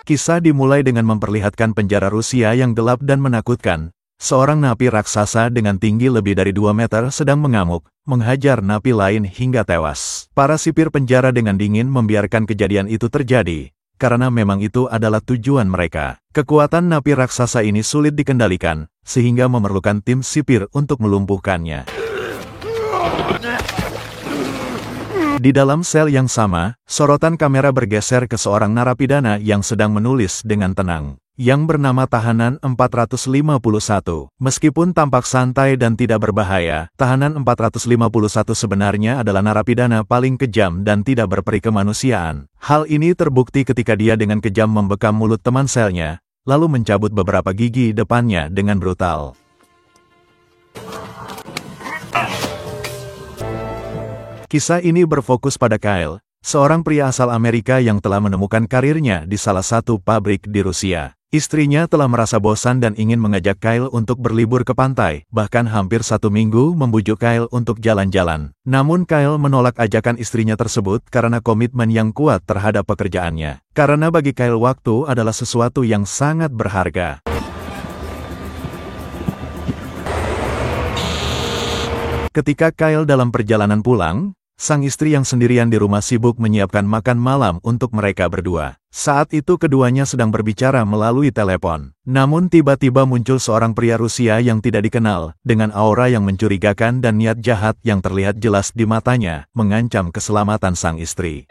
Kisah dimulai dengan memperlihatkan penjara Rusia yang gelap dan menakutkan. Seorang napi raksasa dengan tinggi lebih dari 2 meter sedang mengamuk, menghajar napi lain hingga tewas. Para sipir penjara dengan dingin membiarkan kejadian itu terjadi, karena memang itu adalah tujuan mereka. Kekuatan napi raksasa ini sulit dikendalikan, sehingga memerlukan tim sipir untuk melumpuhkannya. Di dalam sel yang sama, sorotan kamera bergeser ke seorang narapidana yang sedang menulis dengan tenang, yang bernama Tahanan 451. Meskipun tampak santai dan tidak berbahaya, Tahanan 451 sebenarnya adalah narapidana paling kejam dan tidak berperi kemanusiaan. Hal ini terbukti ketika dia dengan kejam membekam mulut teman selnya, lalu mencabut beberapa gigi depannya dengan brutal. Kisah ini berfokus pada Kyle, seorang pria asal Amerika yang telah menemukan karirnya di salah satu pabrik di Rusia. Istrinya telah merasa bosan dan ingin mengajak Kyle untuk berlibur ke pantai, bahkan hampir 1 minggu membujuk Kyle untuk jalan-jalan. Namun Kyle menolak ajakan istrinya tersebut karena komitmen yang kuat terhadap pekerjaannya. Karena bagi Kyle waktu adalah sesuatu yang sangat berharga. Ketika Kyle dalam perjalanan pulang, sang istri yang sendirian di rumah sibuk menyiapkan makan malam untuk mereka berdua. Saat itu keduanya sedang berbicara melalui telepon. Namun tiba-tiba muncul seorang pria Rusia yang tidak dikenal, dengan aura yang mencurigakan dan niat jahat yang terlihat jelas di matanya, mengancam keselamatan sang istri.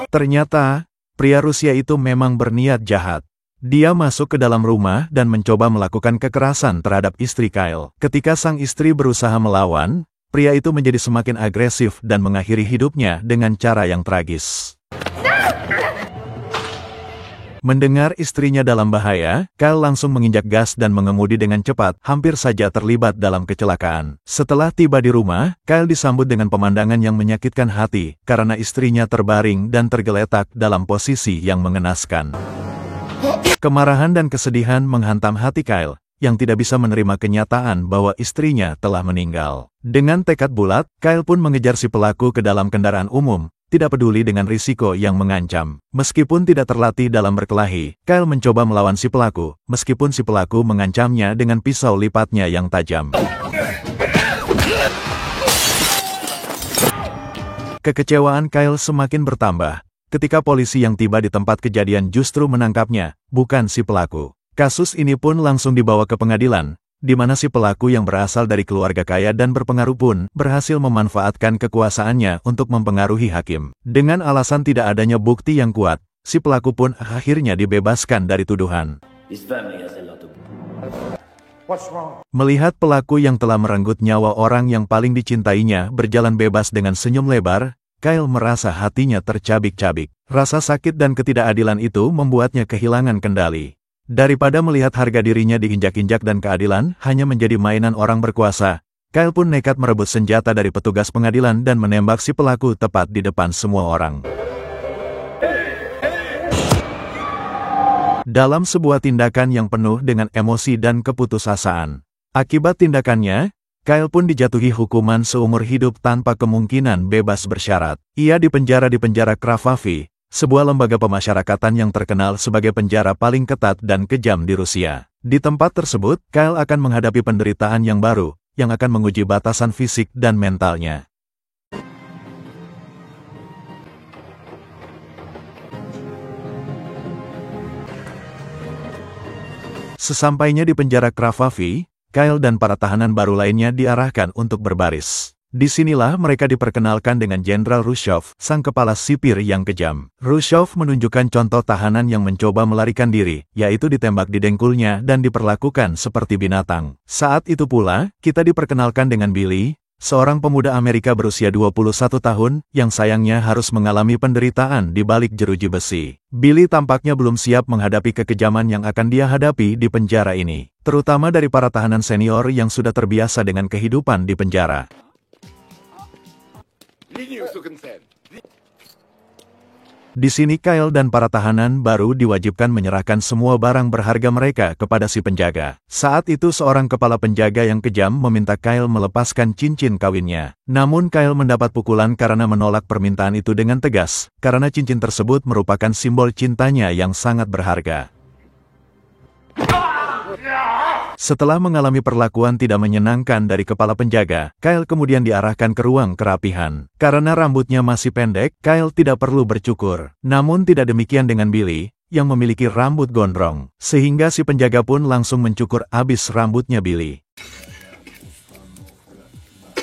Ternyata, pria Rusia itu memang berniat jahat. Dia masuk ke dalam rumah dan mencoba melakukan kekerasan terhadap istri Kyle. Ketika sang istri berusaha melawan, pria itu menjadi semakin agresif dan mengakhiri hidupnya dengan cara yang tragis. Mendengar istrinya dalam bahaya, Kyle langsung menginjak gas dan mengemudi dengan cepat, hampir saja terlibat dalam kecelakaan. Setelah tiba di rumah, Kyle disambut dengan pemandangan yang menyakitkan hati, karena istrinya terbaring dan tergeletak dalam posisi yang mengenaskan. Kemarahan dan kesedihan menghantam hati Kyle, yang tidak bisa menerima kenyataan bahwa istrinya telah meninggal. Dengan tekad bulat, Kyle pun mengejar si pelaku ke dalam kendaraan umum, tidak peduli dengan risiko yang mengancam. Meskipun tidak terlatih dalam berkelahi, Kyle mencoba melawan si pelaku, meskipun si pelaku mengancamnya dengan pisau lipatnya yang tajam. Kekecewaan Kyle semakin bertambah ketika polisi yang tiba di tempat kejadian justru menangkapnya, bukan si pelaku. Kasus ini pun langsung dibawa ke pengadilan, di mana si pelaku yang berasal dari keluarga kaya dan berpengaruh pun berhasil memanfaatkan kekuasaannya untuk mempengaruhi hakim. Dengan alasan tidak adanya bukti yang kuat, si pelaku pun akhirnya dibebaskan dari tuduhan. Melihat pelaku yang telah merenggut nyawa orang yang paling dicintainya berjalan bebas dengan senyum lebar, Kyle merasa hatinya tercabik-cabik. Rasa sakit dan ketidakadilan itu membuatnya kehilangan kendali. Daripada melihat harga dirinya diinjak-injak dan keadilan hanya menjadi mainan orang berkuasa, Kyle pun nekat merebut senjata dari petugas pengadilan dan menembak si pelaku tepat di depan semua orang. Dalam sebuah tindakan yang penuh dengan emosi dan keputusasaan. Akibat tindakannya, Kyle pun dijatuhi hukuman seumur hidup tanpa kemungkinan bebas bersyarat. Ia dipenjara di penjara Kravavi, sebuah lembaga pemasyarakatan yang terkenal sebagai penjara paling ketat dan kejam di Rusia. Di tempat tersebut, Kyle akan menghadapi penderitaan yang baru, yang akan menguji batasan fisik dan mentalnya. Sesampainya di penjara Kravavi, Kyle dan para tahanan baru lainnya diarahkan untuk berbaris. Disinilah mereka diperkenalkan dengan Jenderal Rushov, sang kepala sipir yang kejam. Rushov menunjukkan contoh tahanan yang mencoba melarikan diri, yaitu ditembak di dengkulnya dan diperlakukan seperti binatang. Saat itu pula, kita diperkenalkan dengan Billy, seorang pemuda Amerika berusia 21 tahun, yang sayangnya harus mengalami penderitaan di balik jeruji besi. Billy tampaknya belum siap menghadapi kekejaman yang akan dia hadapi di penjara ini, terutama dari para tahanan senior yang sudah terbiasa dengan kehidupan di penjara. Di sini Kyle dan para tahanan baru diwajibkan menyerahkan semua barang berharga mereka kepada si penjaga. Saat itu seorang kepala penjaga yang kejam meminta Kyle melepaskan cincin kawinnya. Namun Kyle mendapat pukulan karena menolak permintaan itu dengan tegas, karena cincin tersebut merupakan simbol cintanya yang sangat berharga. Setelah mengalami perlakuan tidak menyenangkan dari kepala penjaga, Kyle kemudian diarahkan ke ruang kerapihan. Karena rambutnya masih pendek, Kyle tidak perlu bercukur. Namun tidak demikian dengan Billy, yang memiliki rambut gondrong. Sehingga si penjaga pun langsung mencukur abis rambutnya Billy.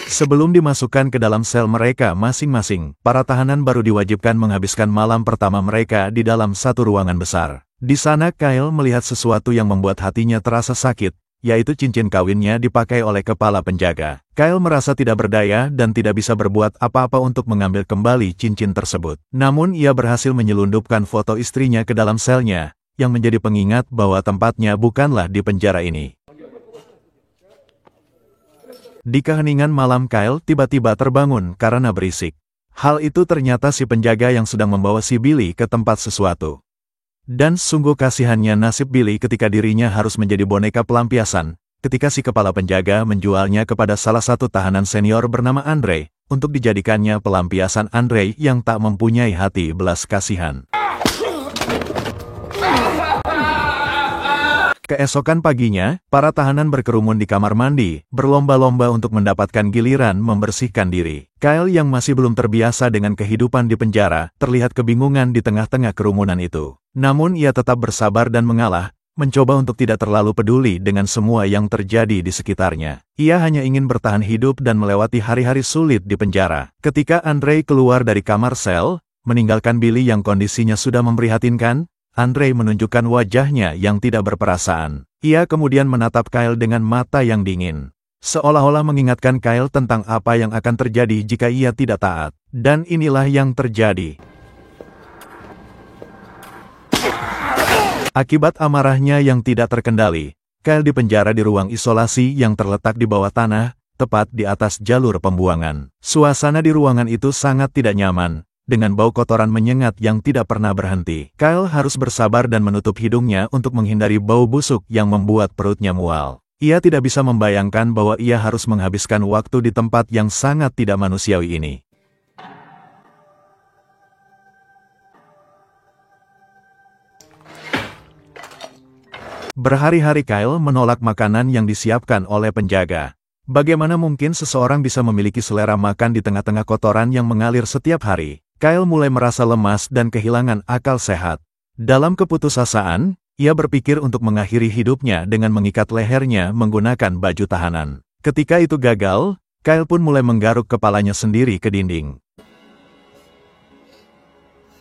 Sebelum dimasukkan ke dalam sel mereka masing-masing, para tahanan baru diwajibkan menghabiskan malam pertama mereka di dalam satu ruangan besar. Di sana Kyle melihat sesuatu yang membuat hatinya terasa sakit, yaitu cincin kawinnya dipakai oleh kepala penjaga. Kyle merasa tidak berdaya dan tidak bisa berbuat apa-apa untuk mengambil kembali cincin tersebut. Namun ia berhasil menyelundupkan foto istrinya ke dalam selnya, yang menjadi pengingat bahwa tempatnya bukanlah di penjara ini. Di keheningan malam Kyle tiba-tiba terbangun karena berisik. Hal itu ternyata si penjaga yang sedang membawa si Billy ke tempat sesuatu. Dan sungguh kasihannya nasib Billy ketika dirinya harus menjadi boneka pelampiasan, ketika si kepala penjaga menjualnya kepada salah satu tahanan senior bernama Andre, untuk dijadikannya pelampiasan Andre yang tak mempunyai hati belas kasihan. Keesokan paginya, para tahanan berkerumun di kamar mandi, berlomba-lomba untuk mendapatkan giliran membersihkan diri. Kyle yang masih belum terbiasa dengan kehidupan di penjara, terlihat kebingungan di tengah-tengah kerumunan itu. Namun ia tetap bersabar dan mengalah, mencoba untuk tidak terlalu peduli dengan semua yang terjadi di sekitarnya. Ia hanya ingin bertahan hidup dan melewati hari-hari sulit di penjara. Ketika Andre keluar dari kamar sel, meninggalkan Billy yang kondisinya sudah memprihatinkan, Andre menunjukkan wajahnya yang tidak berperasaan. Ia kemudian menatap Kyle dengan mata yang dingin, seolah-olah mengingatkan Kyle tentang apa yang akan terjadi jika ia tidak taat. Dan inilah yang terjadi. Akibat amarahnya yang tidak terkendali, Kyle dipenjara di ruang isolasi yang terletak di bawah tanah, tepat di atas jalur pembuangan. Suasana di ruangan itu sangat tidak nyaman, dengan bau kotoran menyengat yang tidak pernah berhenti. Kyle harus bersabar dan menutup hidungnya untuk menghindari bau busuk yang membuat perutnya mual. Ia tidak bisa membayangkan bahwa ia harus menghabiskan waktu di tempat yang sangat tidak manusiawi ini. Berhari-hari Kyle menolak makanan yang disiapkan oleh penjaga. Bagaimana mungkin seseorang bisa memiliki selera makan di tengah-tengah kotoran yang mengalir setiap hari? Kyle mulai merasa lemas dan kehilangan akal sehat. Dalam keputusasaan, ia berpikir untuk mengakhiri hidupnya dengan mengikat lehernya menggunakan baju tahanan. Ketika itu gagal, Kyle pun mulai menggaruk kepalanya sendiri ke dinding.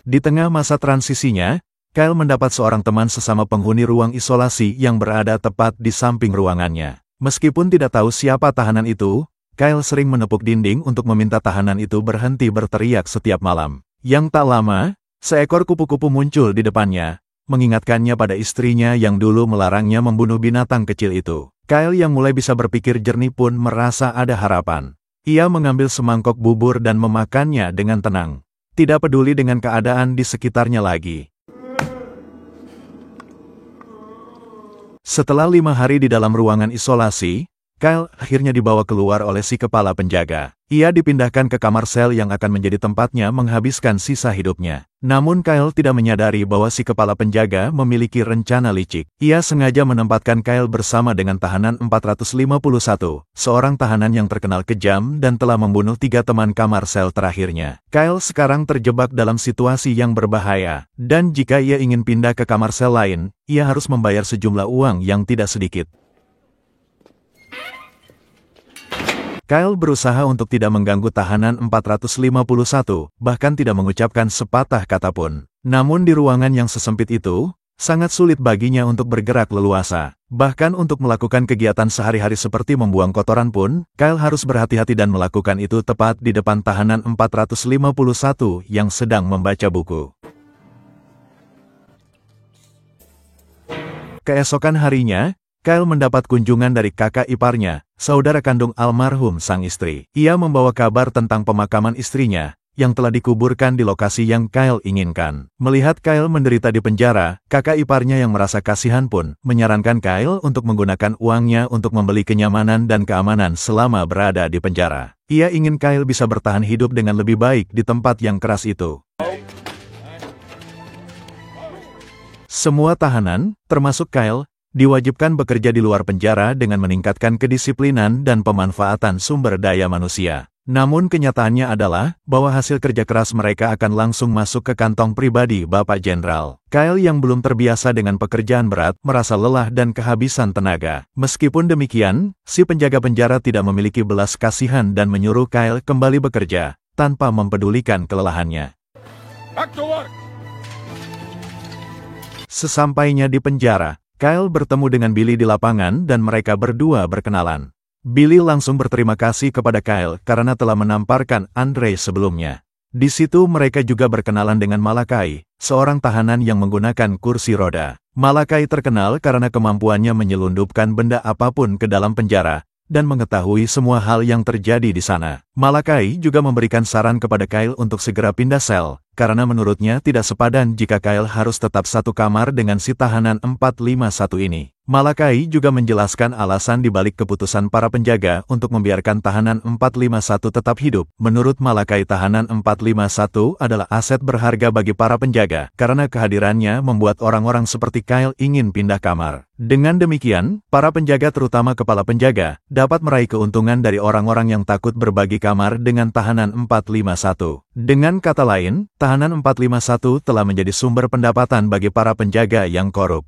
Di tengah masa transisinya, Kyle mendapat seorang teman sesama penghuni ruang isolasi yang berada tepat di samping ruangannya. Meskipun tidak tahu siapa tahanan itu, Kyle sering menepuk dinding untuk meminta tahanan itu berhenti berteriak setiap malam. Yang tak lama, seekor kupu-kupu muncul di depannya, mengingatkannya pada istrinya yang dulu melarangnya membunuh binatang kecil itu. Kyle yang mulai bisa berpikir jernih pun merasa ada harapan. Ia mengambil semangkok bubur dan memakannya dengan tenang, tidak peduli dengan keadaan di sekitarnya lagi. Setelah 5 hari di dalam ruangan isolasi, Kyle akhirnya dibawa keluar oleh si kepala penjaga. Ia dipindahkan ke kamar sel yang akan menjadi tempatnya menghabiskan sisa hidupnya. Namun Kyle tidak menyadari bahwa si kepala penjaga memiliki rencana licik. Ia sengaja menempatkan Kyle bersama dengan tahanan 451, seorang tahanan yang terkenal kejam dan telah membunuh 3 teman kamar sel terakhirnya. Kyle sekarang terjebak dalam situasi yang berbahaya, dan jika ia ingin pindah ke kamar sel lain, ia harus membayar sejumlah uang yang tidak sedikit. Kyle berusaha untuk tidak mengganggu tahanan 451, bahkan tidak mengucapkan sepatah kata pun. Namun di ruangan yang sesempit itu, sangat sulit baginya untuk bergerak leluasa. Bahkan untuk melakukan kegiatan sehari-hari seperti membuang kotoran pun, Kyle harus berhati-hati dan melakukan itu tepat di depan tahanan 451 yang sedang membaca buku. Keesokan harinya, Kyle mendapat kunjungan dari kakak iparnya, saudara kandung almarhum sang istri. Ia membawa kabar tentang pemakaman istrinya, yang telah dikuburkan di lokasi yang Kyle inginkan. Melihat Kyle menderita di penjara, kakak iparnya yang merasa kasihan pun menyarankan Kyle untuk menggunakan uangnya untuk membeli kenyamanan dan keamanan selama berada di penjara. Ia ingin Kyle bisa bertahan hidup dengan lebih baik di tempat yang keras itu. Semua tahanan, termasuk Kyle, diwajibkan bekerja di luar penjara dengan meningkatkan kedisiplinan dan pemanfaatan sumber daya manusia. Namun kenyataannya adalah bahwa hasil kerja keras mereka akan langsung masuk ke kantong pribadi Bapak Jenderal. Kyle yang belum terbiasa dengan pekerjaan berat merasa lelah dan kehabisan tenaga. Meskipun demikian, si penjaga penjara tidak memiliki belas kasihan dan menyuruh Kyle kembali bekerja tanpa mempedulikan kelelahannya. Back to work. Sesampainya di penjara, Kyle bertemu dengan Billy di lapangan dan mereka berdua berkenalan. Billy langsung berterima kasih kepada Kyle karena telah menamparkan Andre sebelumnya. Di situ mereka juga berkenalan dengan Malakai, seorang tahanan yang menggunakan kursi roda. Malakai terkenal karena kemampuannya menyelundupkan benda apapun ke dalam penjara dan mengetahui semua hal yang terjadi di sana. Malakai juga memberikan saran kepada Kyle untuk segera pindah sel, karena menurutnya tidak sepadan jika Kyle harus tetap satu kamar dengan si tahanan 451 ini. Malakai juga menjelaskan alasan dibalik keputusan para penjaga untuk membiarkan tahanan 451 tetap hidup. Menurut Malakai, tahanan 451 adalah aset berharga bagi para penjaga, karena kehadirannya membuat orang-orang seperti Kyle ingin pindah kamar. Dengan demikian, para penjaga terutama kepala penjaga, dapat meraih keuntungan dari orang-orang yang takut berbagi kamar dengan tahanan 451. Dengan kata lain, tahanan 451 telah menjadi sumber pendapatan bagi para penjaga yang korup.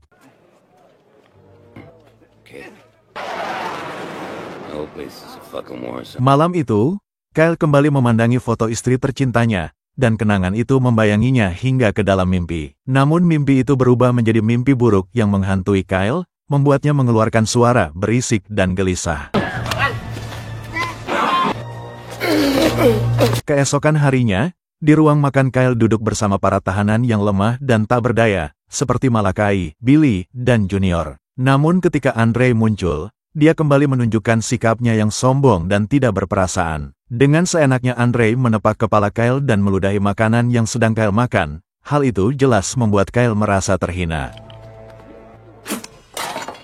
Malam itu, Kyle kembali memandangi foto istri tercintanya, dan kenangan itu membayanginya hingga ke dalam mimpi. Namun mimpi itu berubah menjadi mimpi buruk yang menghantui Kyle, membuatnya mengeluarkan suara berisik dan gelisah. Keesokan harinya, di ruang makan Kyle duduk bersama para tahanan yang lemah dan tak berdaya, seperti Malakai, Billy, dan Junior. Namun ketika Andre muncul, dia kembali menunjukkan sikapnya yang sombong dan tidak berperasaan. Dengan seenaknya Andre menepak kepala Kyle dan meludahi makanan yang sedang Kyle makan. Hal itu jelas membuat Kyle merasa terhina.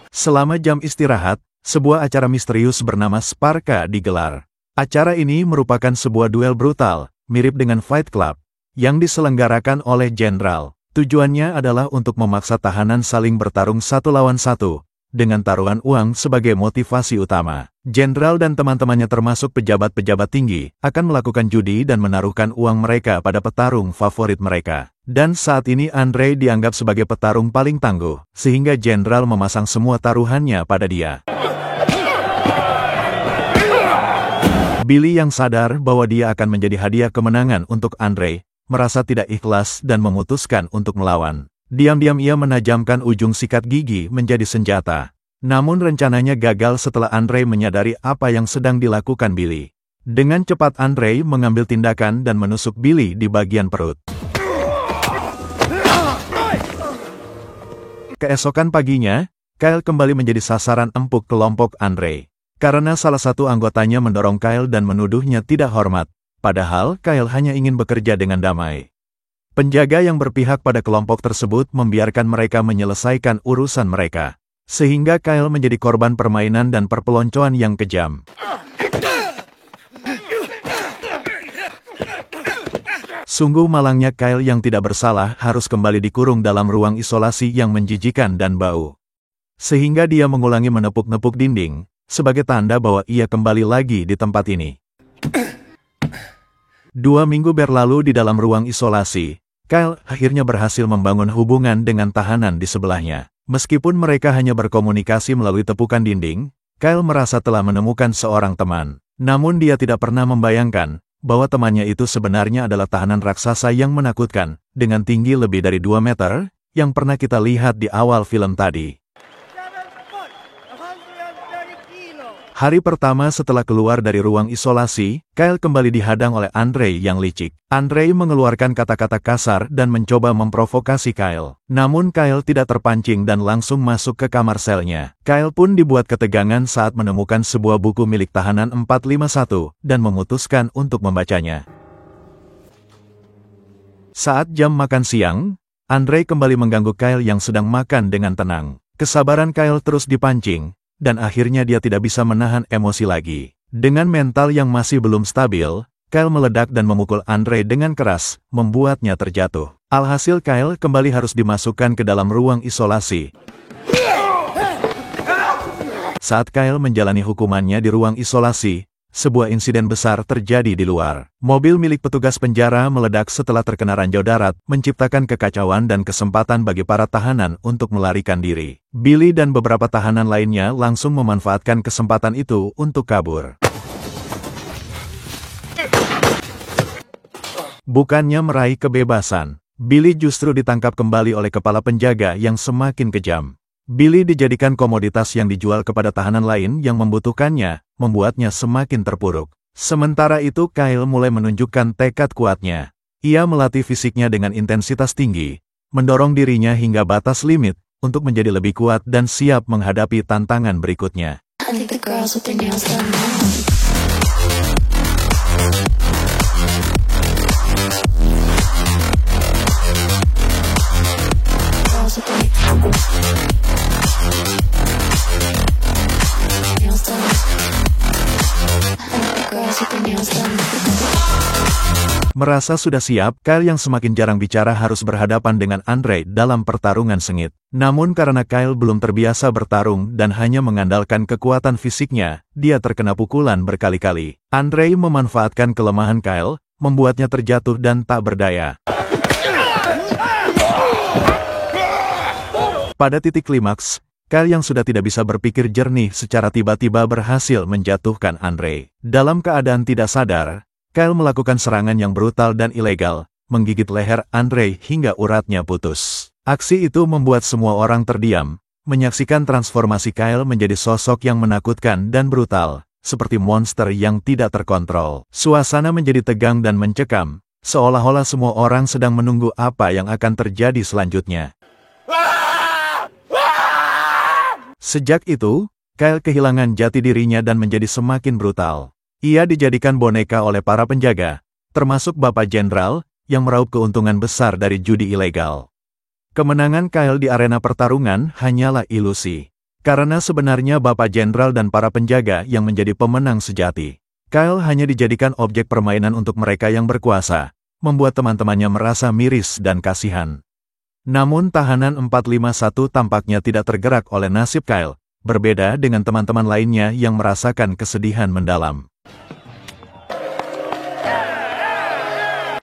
Selama jam istirahat, sebuah acara misterius bernama Sparka digelar. Acara ini merupakan sebuah duel brutal, mirip dengan Fight Club, yang diselenggarakan oleh Jenderal. Tujuannya adalah untuk memaksa tahanan saling bertarung satu lawan satu, dengan taruhan uang sebagai motivasi utama. Jenderal dan teman-temannya termasuk pejabat-pejabat tinggi, akan melakukan judi dan menaruhkan uang mereka pada petarung favorit mereka. Dan saat ini Andre dianggap sebagai petarung paling tangguh, sehingga Jenderal memasang semua taruhannya pada dia. Billy yang sadar bahwa dia akan menjadi hadiah kemenangan untuk Andre, merasa tidak ikhlas dan memutuskan untuk melawan. Diam-diam ia menajamkan ujung sikat gigi menjadi senjata. Namun rencananya gagal setelah Andre menyadari apa yang sedang dilakukan Billy. Dengan cepat Andre mengambil tindakan dan menusuk Billy di bagian perut. Keesokan paginya, Kyle kembali menjadi sasaran empuk kelompok Andre. Karena salah satu anggotanya mendorong Kyle dan menuduhnya tidak hormat, padahal Kyle hanya ingin bekerja dengan damai. Penjaga yang berpihak pada kelompok tersebut membiarkan mereka menyelesaikan urusan mereka, sehingga Kyle menjadi korban permainan dan perpeloncoan yang kejam. Sungguh malangnya Kyle yang tidak bersalah harus kembali dikurung dalam ruang isolasi yang menjijikan dan bau. Sehingga dia mengulangi menepuk-nepuk dinding, sebagai tanda bahwa ia kembali lagi di tempat ini. 2 minggu berlalu di dalam ruang isolasi, Kyle akhirnya berhasil membangun hubungan dengan tahanan di sebelahnya. Meskipun mereka hanya berkomunikasi melalui tepukan dinding, Kyle merasa telah menemukan seorang teman. Namun dia tidak pernah membayangkan bahwa temannya itu sebenarnya adalah tahanan raksasa yang menakutkan, dengan tinggi lebih dari 2 meter, yang pernah kita lihat di awal film tadi. Hari pertama setelah keluar dari ruang isolasi, Kyle kembali dihadang oleh Andre yang licik. Andre mengeluarkan kata-kata kasar dan mencoba memprovokasi Kyle. Namun Kyle tidak terpancing dan langsung masuk ke kamar selnya. Kyle pun dibuat ketegangan saat menemukan sebuah buku milik tahanan 451 dan memutuskan untuk membacanya. Saat jam makan siang, Andre kembali mengganggu Kyle yang sedang makan dengan tenang. Kesabaran Kyle terus dipancing, dan akhirnya dia tidak bisa menahan emosi lagi. Dengan mental yang masih belum stabil, Kyle meledak dan memukul Andre dengan keras, membuatnya terjatuh. Alhasil Kyle kembali harus dimasukkan ke dalam ruang isolasi. Saat Kyle menjalani hukumannya di ruang isolasi, sebuah insiden besar terjadi di luar. Mobil milik petugas penjara meledak setelah terkena ranjau darat, menciptakan kekacauan dan kesempatan bagi para tahanan untuk melarikan diri. Billy dan beberapa tahanan lainnya langsung memanfaatkan kesempatan itu untuk kabur. Bukannya meraih kebebasan, Billy justru ditangkap kembali oleh kepala penjaga yang semakin kejam. Billy dijadikan komoditas yang dijual kepada tahanan lain yang membutuhkannya, membuatnya semakin terpuruk. Sementara itu Kyle mulai menunjukkan tekad kuatnya. Ia melatih fisiknya dengan intensitas tinggi, mendorong dirinya hingga batas limit, untuk menjadi lebih kuat dan siap menghadapi tantangan berikutnya. Merasa sudah siap, Kyle yang semakin jarang bicara harus berhadapan dengan Andre dalam pertarungan sengit. Namun karena Kyle belum terbiasa bertarung dan hanya mengandalkan kekuatan fisiknya, dia terkena pukulan berkali-kali. Andre memanfaatkan kelemahan Kyle, membuatnya terjatuh dan tak berdaya. Pada titik klimaks, Kyle yang sudah tidak bisa berpikir jernih secara tiba-tiba berhasil menjatuhkan Andre. Dalam keadaan tidak sadar, Kyle melakukan serangan yang brutal dan ilegal, menggigit leher Andre hingga uratnya putus. Aksi itu membuat semua orang terdiam, menyaksikan transformasi Kyle menjadi sosok yang menakutkan dan brutal, seperti monster yang tidak terkontrol. Suasana menjadi tegang dan mencekam, seolah-olah semua orang sedang menunggu apa yang akan terjadi selanjutnya. Sejak itu, Kyle kehilangan jati dirinya dan menjadi semakin brutal. Ia dijadikan boneka oleh para penjaga, termasuk Bapak Jenderal, yang meraup keuntungan besar dari judi ilegal. Kemenangan Kyle di arena pertarungan hanyalah ilusi, karena sebenarnya Bapak Jenderal dan para penjaga yang menjadi pemenang sejati. Kyle hanya dijadikan objek permainan untuk mereka yang berkuasa, membuat teman-temannya merasa miris dan kasihan. Namun tahanan 451 tampaknya tidak tergerak oleh nasib Kyle, berbeda dengan teman-teman lainnya yang merasakan kesedihan mendalam.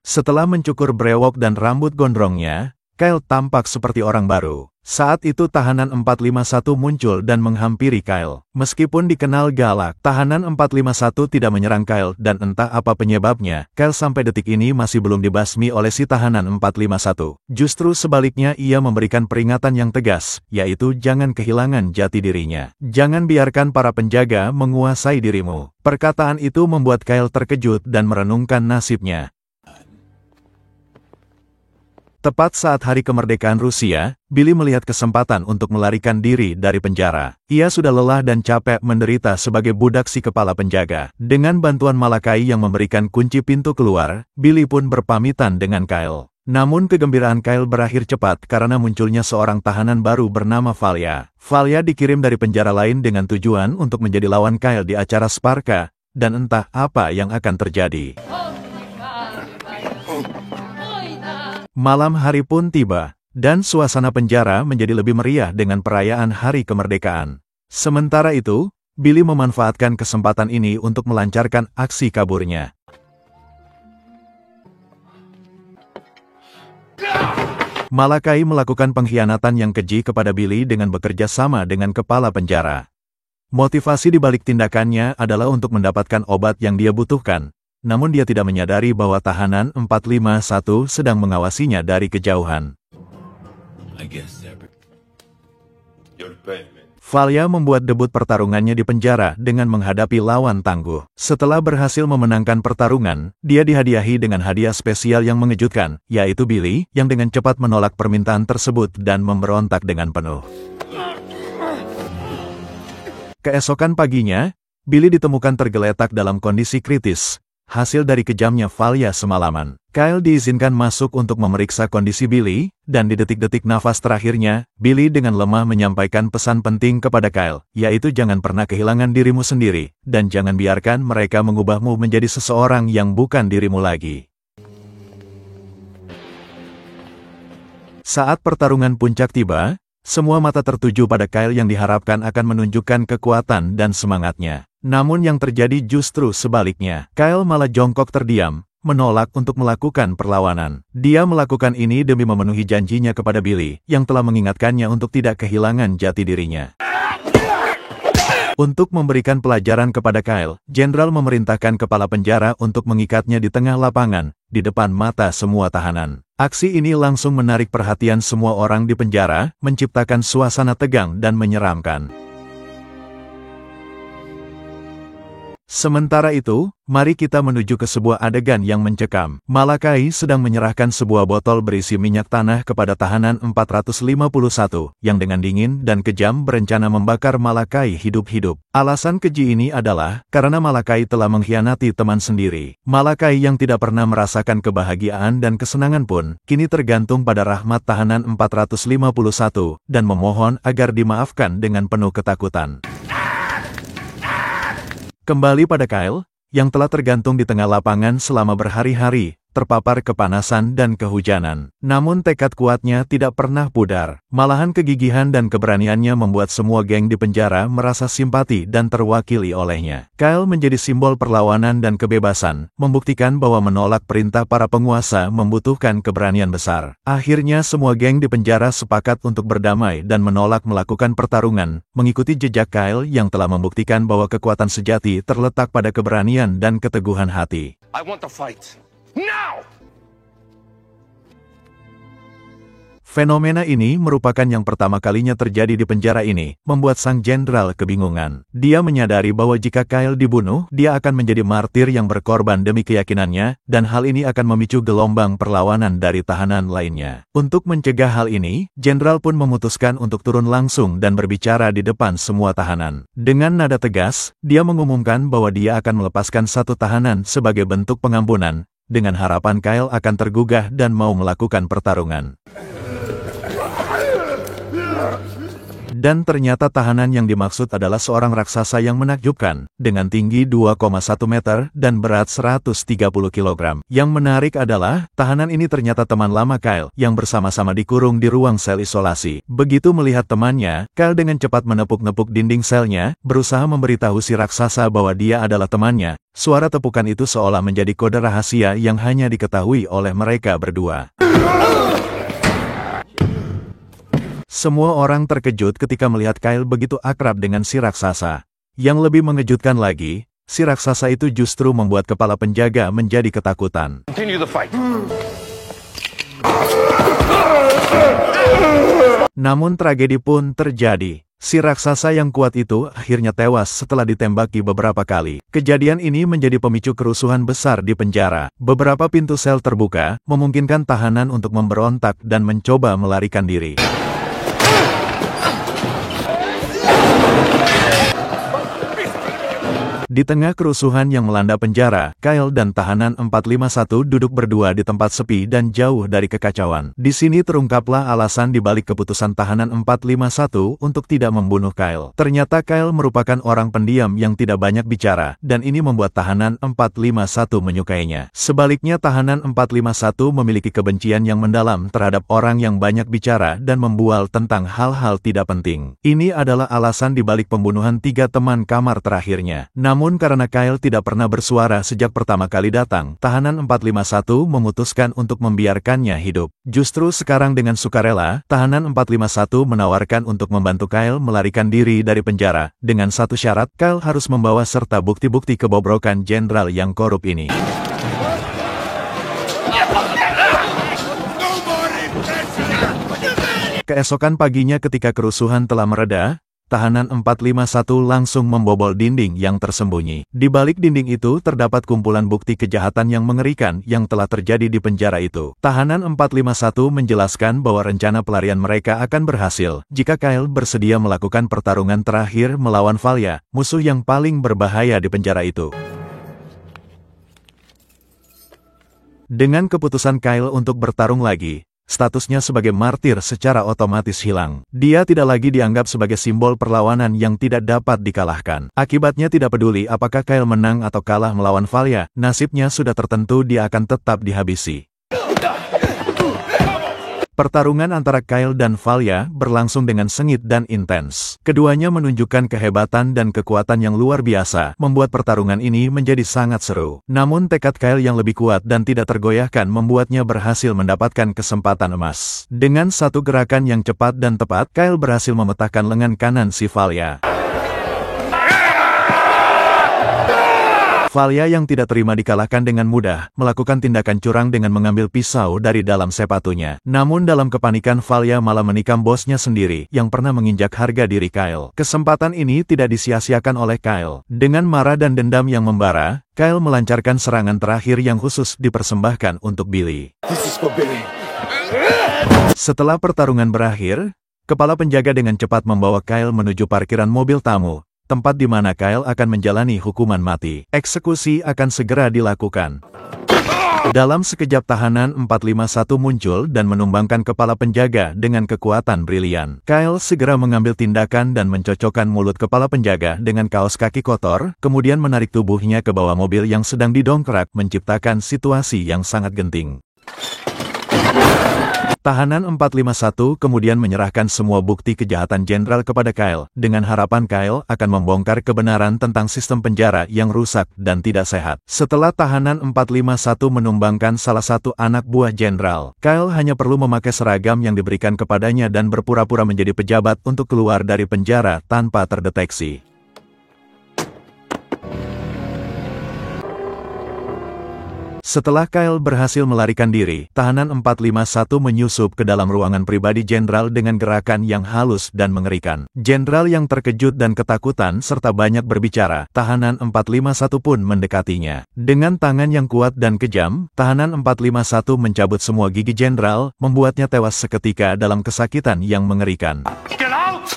Setelah mencukur brewok dan rambut gondrongnya, Kyle tampak seperti orang baru. Saat itu tahanan 451 muncul dan menghampiri Kyle. Meskipun dikenal galak, tahanan 451 tidak menyerang Kyle dan entah apa penyebabnya, Kyle sampai detik ini masih belum dibasmi oleh si tahanan 451. Justru sebaliknya ia memberikan peringatan yang tegas, yaitu jangan kehilangan jati dirinya. Jangan biarkan para penjaga menguasai dirimu. Perkataan itu membuat Kyle terkejut dan merenungkan nasibnya. Tepat saat hari kemerdekaan Rusia, Billy melihat kesempatan untuk melarikan diri dari penjara. Ia sudah lelah dan capek menderita sebagai budak si kepala penjaga. Dengan bantuan Malakai yang memberikan kunci pintu keluar, Billy pun berpamitan dengan Kyle. Namun kegembiraan Kyle berakhir cepat karena munculnya seorang tahanan baru bernama Valya. Valya dikirim dari penjara lain dengan tujuan untuk menjadi lawan Kyle di acara Sparka, dan entah apa yang akan terjadi. Malam hari pun tiba, dan suasana penjara menjadi lebih meriah dengan perayaan hari kemerdekaan. Sementara itu, Billy memanfaatkan kesempatan ini untuk melancarkan aksi kaburnya. Malakai melakukan pengkhianatan yang keji kepada Billy dengan bekerja sama dengan kepala penjara. Motivasi di balik tindakannya adalah untuk mendapatkan obat yang dia butuhkan. Namun dia tidak menyadari bahwa tahanan 451 sedang mengawasinya dari kejauhan. Valya membuat debut pertarungannya di penjara dengan menghadapi lawan tangguh. Setelah berhasil memenangkan pertarungan, dia dihadiahi dengan hadiah spesial yang mengejutkan, yaitu Billy, yang dengan cepat menolak permintaan tersebut dan memberontak dengan penuh. Keesokan paginya, Billy ditemukan tergeletak dalam kondisi kritis. hasil dari kejamnya Valia semalaman. Kyle diizinkan masuk untuk memeriksa kondisi Billy, dan di detik-detik nafas terakhirnya, Billy dengan lemah menyampaikan pesan penting kepada Kyle, yaitu jangan pernah kehilangan dirimu sendiri, dan jangan biarkan mereka mengubahmu menjadi seseorang yang bukan dirimu lagi. Saat pertarungan puncak tiba, semua mata tertuju pada Kyle yang diharapkan akan menunjukkan kekuatan dan semangatnya. Namun yang terjadi justru sebaliknya. Kyle malah jongkok terdiam, menolak untuk melakukan perlawanan. Dia melakukan ini demi memenuhi janjinya kepada Billy, yang telah mengingatkannya untuk tidak kehilangan jati dirinya. Untuk memberikan pelajaran kepada Kyle, Jenderal memerintahkan kepala penjara untuk mengikatnya di tengah lapangan, di depan mata semua tahanan. Aksi ini langsung menarik perhatian semua orang di penjara, menciptakan suasana tegang dan menyeramkan. Sementara itu, mari kita menuju ke sebuah adegan yang mencekam. Malakai sedang menyerahkan sebuah botol berisi minyak tanah kepada tahanan 451, yang dengan dingin dan kejam berencana membakar Malakai hidup-hidup. Alasan keji ini adalah, karena Malakai telah mengkhianati teman sendiri. Malakai yang tidak pernah merasakan kebahagiaan dan kesenangan pun, kini tergantung pada rahmat tahanan 451, dan memohon agar dimaafkan dengan penuh ketakutan. Kembali pada Kyle, yang telah tergantung di tengah lapangan selama berhari-hari, terpapar kepanasan dan kehujanan. Namun tekad kuatnya tidak pernah pudar. Malahan kegigihan dan keberaniannya membuat semua geng di penjara merasa simpati dan terwakili olehnya. Kyle menjadi simbol perlawanan dan kebebasan, membuktikan bahwa menolak perintah para penguasa membutuhkan keberanian besar. Akhirnya semua geng di penjara sepakat untuk berdamai dan menolak melakukan pertarungan, mengikuti jejak Kyle yang telah membuktikan bahwa kekuatan sejati terletak pada keberanian dan keteguhan hati. I want the fight. Now! Fenomena ini merupakan yang pertama kalinya terjadi di penjara ini, membuat sang jenderal kebingungan. Dia menyadari bahwa jika Kyle dibunuh, dia akan menjadi martir yang berkorban demi keyakinannya, dan hal ini akan memicu gelombang perlawanan dari tahanan lainnya. Untuk mencegah hal ini, jenderal pun memutuskan untuk turun langsung dan berbicara di depan semua tahanan. Dengan nada tegas, dia mengumumkan bahwa dia akan melepaskan satu tahanan sebagai bentuk pengampunan, dengan harapan Kyle akan tergugah dan mau melakukan pertarungan. Dan ternyata tahanan yang dimaksud adalah seorang raksasa yang menakjubkan, dengan tinggi 2,1 meter dan berat 130 kg. Yang menarik adalah, tahanan ini ternyata teman lama Kyle, yang bersama-sama dikurung di ruang sel isolasi. Begitu melihat temannya, Kyle dengan cepat menepuk-nepuk dinding selnya, berusaha memberitahu si raksasa bahwa dia adalah temannya. Suara tepukan itu seolah menjadi kode rahasia yang hanya diketahui oleh mereka berdua. Semua orang terkejut ketika melihat Kyle begitu akrab dengan si raksasa. Yang lebih mengejutkan lagi, si raksasa itu justru membuat kepala penjaga menjadi ketakutan. Continue the fight. Namun tragedi pun terjadi. Si raksasa yang kuat itu akhirnya tewas setelah ditembaki beberapa kali. Kejadian ini menjadi pemicu kerusuhan besar di penjara. Beberapa pintu sel terbuka, memungkinkan tahanan untuk memberontak dan mencoba melarikan diri. Di tengah kerusuhan yang melanda penjara, Kyle dan tahanan 451 duduk berdua di tempat sepi dan jauh dari kekacauan. Di sini terungkaplah alasan dibalik keputusan tahanan 451 untuk tidak membunuh Kyle. Ternyata Kyle merupakan orang pendiam yang tidak banyak bicara, dan ini membuat tahanan 451 menyukainya. Sebaliknya tahanan 451 memiliki kebencian yang mendalam terhadap orang yang banyak bicara dan membual tentang hal-hal tidak penting. Ini adalah alasan dibalik pembunuhan 3 teman kamar terakhirnya. Namun karena Kyle tidak pernah bersuara sejak pertama kali datang, tahanan 451 memutuskan untuk membiarkannya hidup. Justru sekarang dengan sukarela, tahanan 451 menawarkan untuk membantu Kyle melarikan diri dari penjara. Dengan satu syarat, Kyle harus membawa serta bukti-bukti kebobrokan jenderal yang korup ini. Keesokan paginya ketika kerusuhan telah mereda, tahanan 451 langsung membobol dinding yang tersembunyi. Di balik dinding itu terdapat kumpulan bukti kejahatan yang mengerikan yang telah terjadi di penjara itu. Tahanan 451 menjelaskan bahwa rencana pelarian mereka akan berhasil jika Kyle bersedia melakukan pertarungan terakhir melawan Valia, musuh yang paling berbahaya di penjara itu. Dengan keputusan Kyle untuk bertarung lagi, statusnya sebagai martir secara otomatis hilang. Dia tidak lagi dianggap sebagai simbol perlawanan yang tidak dapat dikalahkan. Akibatnya tidak peduli apakah Kyle menang atau kalah melawan Valia, nasibnya sudah tertentu, dia akan tetap dihabisi. Pertarungan antara Kyle dan Valia berlangsung dengan sengit dan intens. Keduanya menunjukkan kehebatan dan kekuatan yang luar biasa, membuat pertarungan ini menjadi sangat seru. Namun tekad Kyle yang lebih kuat dan tidak tergoyahkan membuatnya berhasil mendapatkan kesempatan emas. Dengan satu gerakan yang cepat dan tepat, Kyle berhasil memecahkan lengan kanan si Valia. Valia yang tidak terima dikalahkan dengan mudah, melakukan tindakan curang dengan mengambil pisau dari dalam sepatunya. Namun dalam kepanikan Valia malah menikam bosnya sendiri, yang pernah menginjak harga diri Kyle. Kesempatan ini tidak disia-siakan oleh Kyle. Dengan marah dan dendam yang membara, Kyle melancarkan serangan terakhir yang khusus dipersembahkan untuk Billy. This is for Billy. Setelah pertarungan berakhir, kepala penjaga dengan cepat membawa Kyle menuju parkiran mobil tamu, tempat di mana Kyle akan menjalani hukuman mati. Eksekusi akan segera dilakukan. Dalam sekejap tahanan 451 muncul dan menumbangkan kepala penjaga dengan kekuatan brilian. Kyle segera mengambil tindakan dan mencocokkan mulut kepala penjaga dengan kaos kaki kotor, kemudian menarik tubuhnya ke bawah mobil yang sedang didongkrak, menciptakan situasi yang sangat genting. Tahanan 451 kemudian menyerahkan semua bukti kejahatan jenderal kepada Kyle, dengan harapan Kyle akan membongkar kebenaran tentang sistem penjara yang rusak dan tidak sehat. Setelah tahanan 451 menumbangkan salah satu anak buah jenderal, Kyle hanya perlu memakai seragam yang diberikan kepadanya dan berpura-pura menjadi pejabat untuk keluar dari penjara tanpa terdeteksi. Setelah Kyle berhasil melarikan diri, tahanan 451 menyusup ke dalam ruangan pribadi jenderal dengan gerakan yang halus dan mengerikan. Jenderal yang terkejut dan ketakutan serta banyak berbicara, tahanan 451 pun mendekatinya. Dengan tangan yang kuat dan kejam, tahanan 451 mencabut semua gigi jenderal, membuatnya tewas seketika dalam kesakitan yang mengerikan. Get out!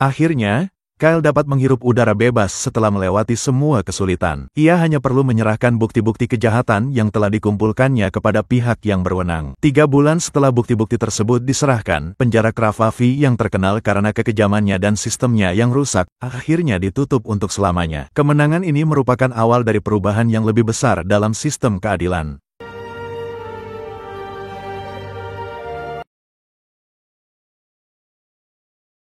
Akhirnya, Kyle dapat menghirup udara bebas setelah melewati semua kesulitan. Ia hanya perlu menyerahkan bukti-bukti kejahatan yang telah dikumpulkannya kepada pihak yang berwenang. 3 bulan setelah bukti-bukti tersebut diserahkan, penjara Kravavi yang terkenal karena kekejamannya dan sistemnya yang rusak, akhirnya ditutup untuk selamanya. Kemenangan ini merupakan awal dari perubahan yang lebih besar dalam sistem keadilan.